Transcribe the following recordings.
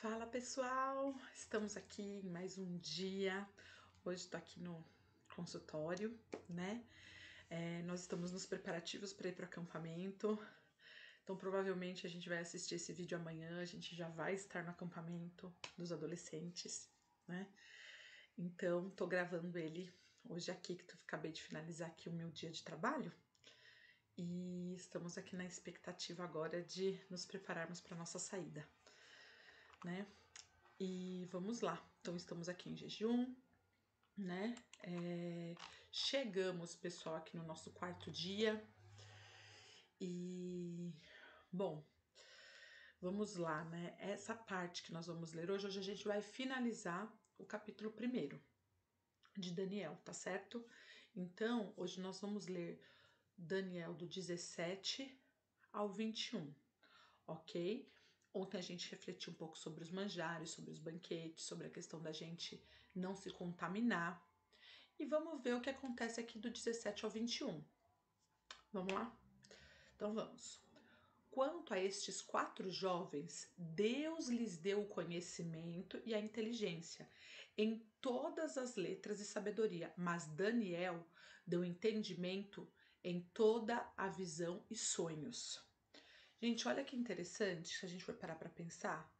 Fala pessoal, estamos aqui em mais um dia. Hoje tô aqui no consultório, né? Nós estamos nos preparativos para ir para o acampamento. Então provavelmente a gente vai assistir esse vídeo amanhã. A gente já vai estar no acampamento dos adolescentes, né? Então tô gravando ele hoje aqui, que acabei de finalizar aqui o meu dia de trabalho. E estamos aqui na expectativa agora de nos prepararmos para nossa saída, né? E vamos lá. Então estamos aqui em jejum, né? Chegamos, pessoal, aqui no nosso quarto dia. E bom, vamos lá, né? Essa parte que nós vamos ler hoje a gente vai finalizar o capítulo 1 de Daniel, tá certo? Então, hoje nós vamos ler Daniel do 17 ao 21, ok? Ontem a gente refletiu um pouco sobre os manjares, sobre os banquetes, sobre a questão da gente não se contaminar. E vamos ver o que acontece aqui do 17 ao 21. Vamos lá? Então vamos. Quanto a estes 4 jovens, Deus lhes deu o conhecimento e a inteligência em todas as letras e sabedoria, mas Daniel deu entendimento em toda a visão e sonhos. Gente, olha que interessante, se a gente for parar para pensar.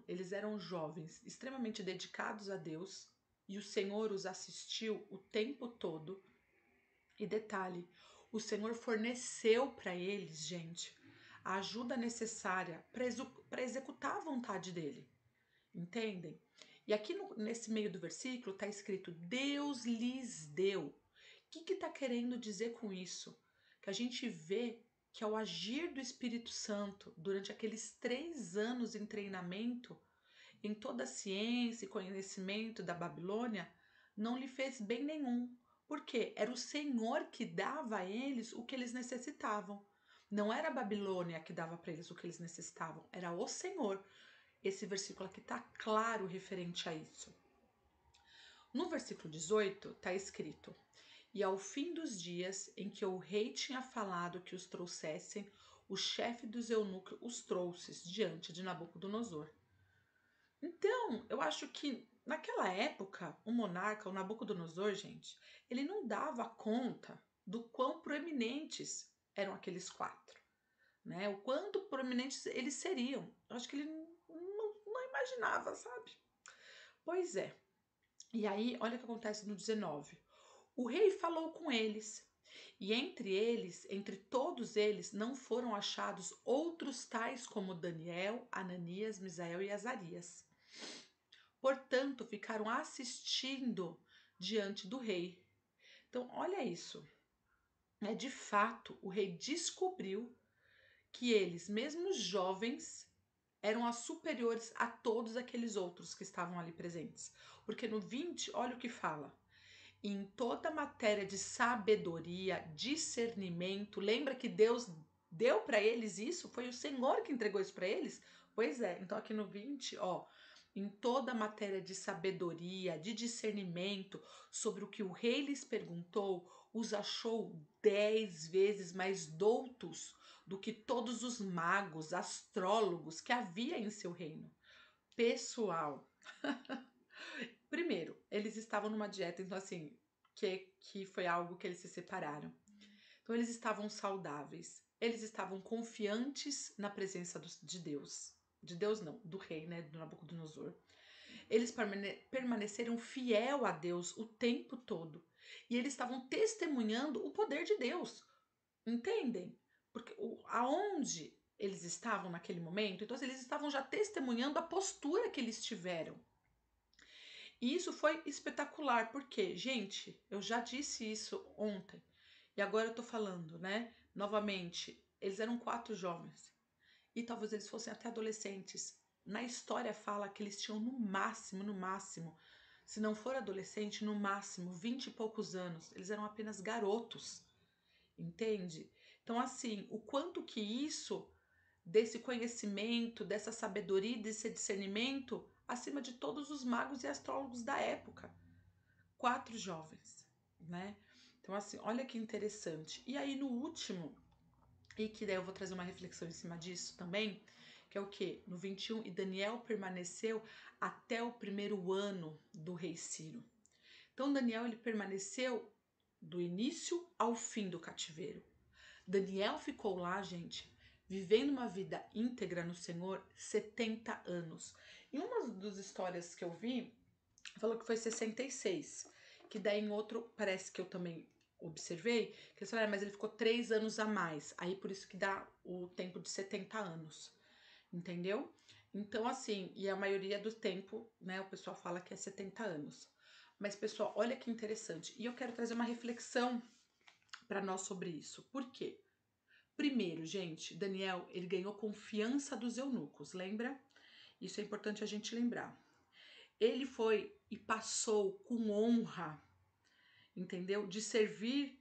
Eles eram jovens extremamente dedicados a Deus e o Senhor os assistiu o tempo todo. E detalhe, o Senhor forneceu para eles, gente, a ajuda necessária para executar a vontade dele. Entendem? E aqui nesse meio do versículo está escrito: Deus lhes deu. O que está querendo dizer com isso? Que a gente vê que ao agir do Espírito Santo durante aqueles 3 anos em treinamento, em toda a ciência e conhecimento da Babilônia, não lhe fez bem nenhum. Por quê? Era o Senhor que dava a eles o que eles necessitavam. Não era a Babilônia que dava para eles o que eles necessitavam, era o Senhor. Esse versículo aqui está claro referente a isso. No versículo 18 está escrito: E ao fim dos dias em que o rei tinha falado que os trouxessem, o chefe dos eunucos os trouxe diante de Nabucodonosor. Então, eu acho que naquela época, o monarca, o Nabucodonosor, gente, ele não dava conta do quão proeminentes eram aqueles 4, né? O quanto proeminentes eles seriam. Eu acho que ele não imaginava, sabe? Pois é. E aí, olha o que acontece no 19. O rei falou com eles, e entre todos eles, não foram achados outros tais como Daniel, Ananias, Misael e Azarias. Portanto, ficaram assistindo diante do rei. Então, olha isso. De fato, o rei descobriu que eles, mesmo jovens, eram as superiores a todos aqueles outros que estavam ali presentes. Porque no 20, olha o que fala. Em toda matéria de sabedoria, discernimento, lembra que Deus deu para eles isso? Foi o Senhor que entregou isso para eles? Pois é, então aqui no 20, ó, em toda matéria de sabedoria, de discernimento, sobre o que o rei lhes perguntou, os achou 10 vezes mais doutos do que todos os magos, astrólogos que havia em seu reino. Pessoal, primeiro, eles estavam numa dieta, então assim, que foi algo que eles se separaram. Então eles estavam saudáveis, eles estavam confiantes na presença de Deus. De Deus não, do rei, né, do Nabucodonosor. Eles permaneceram fiel a Deus o tempo todo. E eles estavam testemunhando o poder de Deus. Entendem? Porque aonde eles estavam naquele momento, então eles estavam já testemunhando a postura que eles tiveram. E isso foi espetacular, porque, gente, eu já disse isso ontem, e agora eu tô falando, né? Novamente, eles eram 4 jovens, e talvez eles fossem até adolescentes. Na história fala que eles tinham no máximo, se não for adolescente, no máximo 20 e poucos anos. Eles eram apenas garotos, entende? Então, assim, o quanto que isso, desse conhecimento, dessa sabedoria, desse discernimento, acima de todos os magos e astrólogos da época. 4 jovens, né? Então, assim, olha que interessante. E aí, no último, e que daí eu vou trazer uma reflexão em cima disso também, que é o quê? No 21, e Daniel permaneceu até o primeiro ano do rei Ciro. Então Daniel ele permaneceu do início ao fim do cativeiro. Daniel ficou lá, gente, vivendo uma vida íntegra no Senhor 70 anos. Em uma das histórias que eu vi, falou que foi 66, que daí em outro, parece que eu também observei, que eles falaram, mas ele ficou 3 anos a mais, aí por isso que dá o tempo de 70 anos, entendeu? Então assim, e a maioria do tempo, né, o pessoal fala que é 70 anos. Mas pessoal, olha que interessante, e eu quero trazer uma reflexão para nós sobre isso. Por quê? Primeiro, gente, Daniel, ele ganhou confiança dos eunucos, lembra? Isso é importante a gente lembrar. Ele foi e passou com honra, entendeu? De servir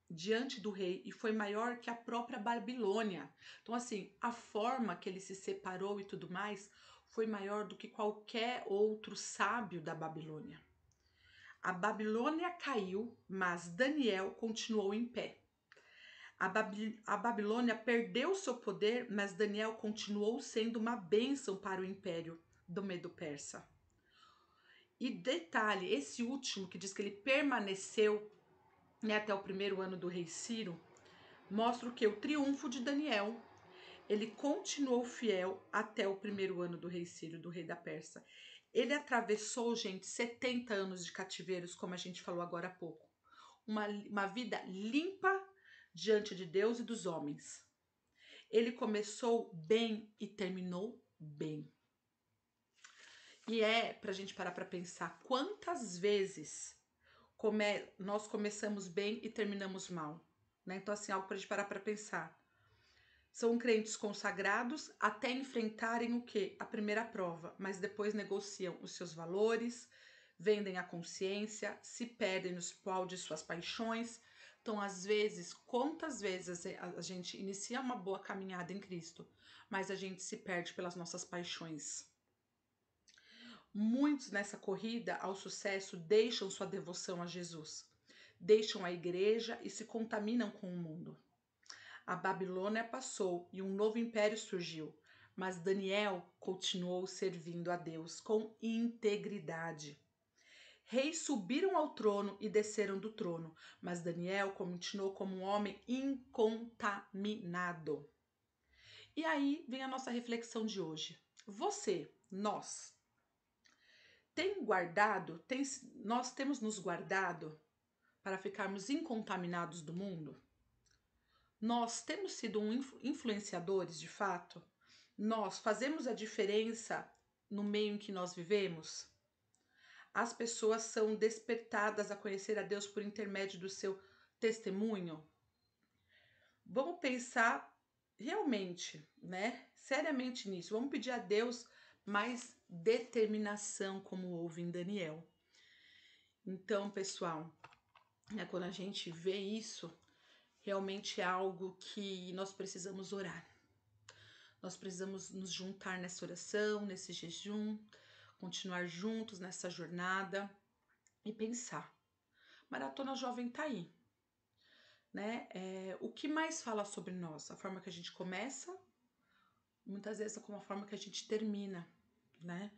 diante do rei e foi maior que a própria Babilônia. Então, assim, a forma que ele se separou e tudo mais foi maior do que qualquer outro sábio da Babilônia. A Babilônia caiu, mas Daniel continuou em pé. A Babilônia perdeu seu poder, mas Daniel continuou sendo uma bênção para o império do Medo-Persa. E detalhe, esse último que diz que ele permaneceu, né, até o primeiro ano do rei Ciro, mostra o que? O triunfo de Daniel. Ele continuou fiel até o primeiro ano do rei Ciro, do rei da Pérsia. Ele atravessou, gente, 70 anos de cativeiros, como a gente falou agora há pouco. Uma vida limpa diante de Deus e dos homens. Ele começou bem e terminou bem. E é pra gente parar pra pensar quantas vezes nós começamos bem e terminamos mal, né? Então, assim, algo pra gente parar pra pensar. São crentes consagrados até enfrentarem o quê? A primeira prova, mas depois negociam os seus valores, vendem a consciência, se perdem no pau de suas paixões. Então, às vezes, quantas vezes a gente inicia uma boa caminhada em Cristo, mas a gente se perde pelas nossas paixões. Muitos nessa corrida ao sucesso deixam sua devoção a Jesus, deixam a igreja e se contaminam com o mundo. A Babilônia passou e um novo império surgiu, mas Daniel continuou servindo a Deus com integridade. Reis subiram ao trono e desceram do trono, mas Daniel continuou como um homem incontaminado. E aí vem a nossa reflexão de hoje. Você, nós, nós temos nos guardado para ficarmos incontaminados do mundo? Nós temos sido influenciadores de fato? Nós fazemos a diferença no meio em que nós vivemos? As pessoas são despertadas a conhecer a Deus por intermédio do seu testemunho? Vamos pensar realmente, né? Seriamente nisso. Vamos pedir a Deus mais determinação, como houve em Daniel. Então, pessoal, quando a gente vê isso, realmente é algo que nós precisamos orar. Nós precisamos nos juntar nessa oração, nesse jejum, continuar juntos nessa jornada e pensar. Maratona Jovem tá aí, né? O que mais fala sobre nós? A forma que a gente começa, muitas vezes é como a forma que a gente termina, né?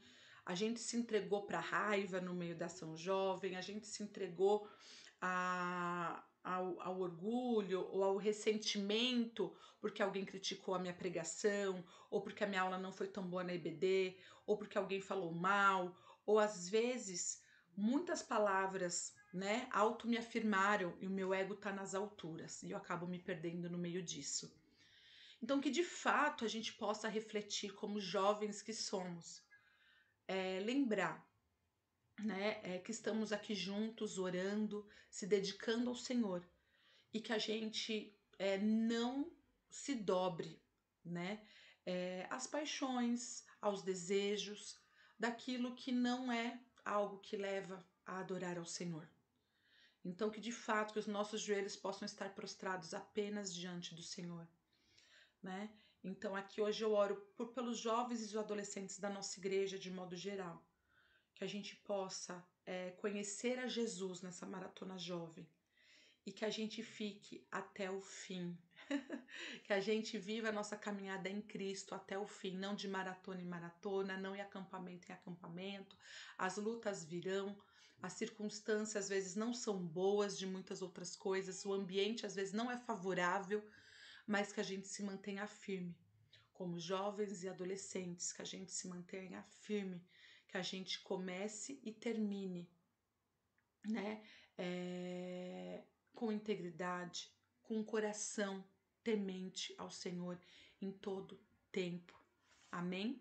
A gente se entregou para a raiva no meio da ação jovem, a gente se entregou ao orgulho ou ao ressentimento porque alguém criticou a minha pregação, ou porque a minha aula não foi tão boa na EBD, ou porque alguém falou mal, ou às vezes muitas palavras, né, auto me afirmaram e o meu ego tá nas alturas e eu acabo me perdendo no meio disso. Então que de fato a gente possa refletir como jovens que somos, lembrar, né, que estamos aqui juntos orando, se dedicando ao Senhor e que a gente não se dobre, né, às paixões, aos desejos, daquilo que não é algo que leva a adorar ao Senhor. Então que de fato que os nossos joelhos possam estar prostrados apenas diante do Senhor, né? Então aqui hoje eu oro pelos jovens e os adolescentes da nossa igreja de modo geral, que a gente possa conhecer a Jesus nessa maratona jovem e que a gente fique até o fim, Que a gente viva a nossa caminhada em Cristo até o fim, não de maratona em maratona, não em acampamento em acampamento. As lutas virão, as circunstâncias às vezes não são boas de muitas outras coisas, o ambiente às vezes não é favorável, mas que a gente se mantenha firme. Como jovens e adolescentes, que a gente se mantenha firme, que a gente comece e termine, né? Com integridade, com um coração temente ao Senhor em todo tempo. Amém?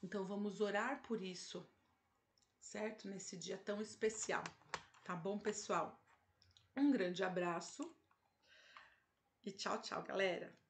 Então vamos orar por isso, certo? Nesse dia tão especial. Tá bom, pessoal? Um grande abraço e tchau, tchau, galera!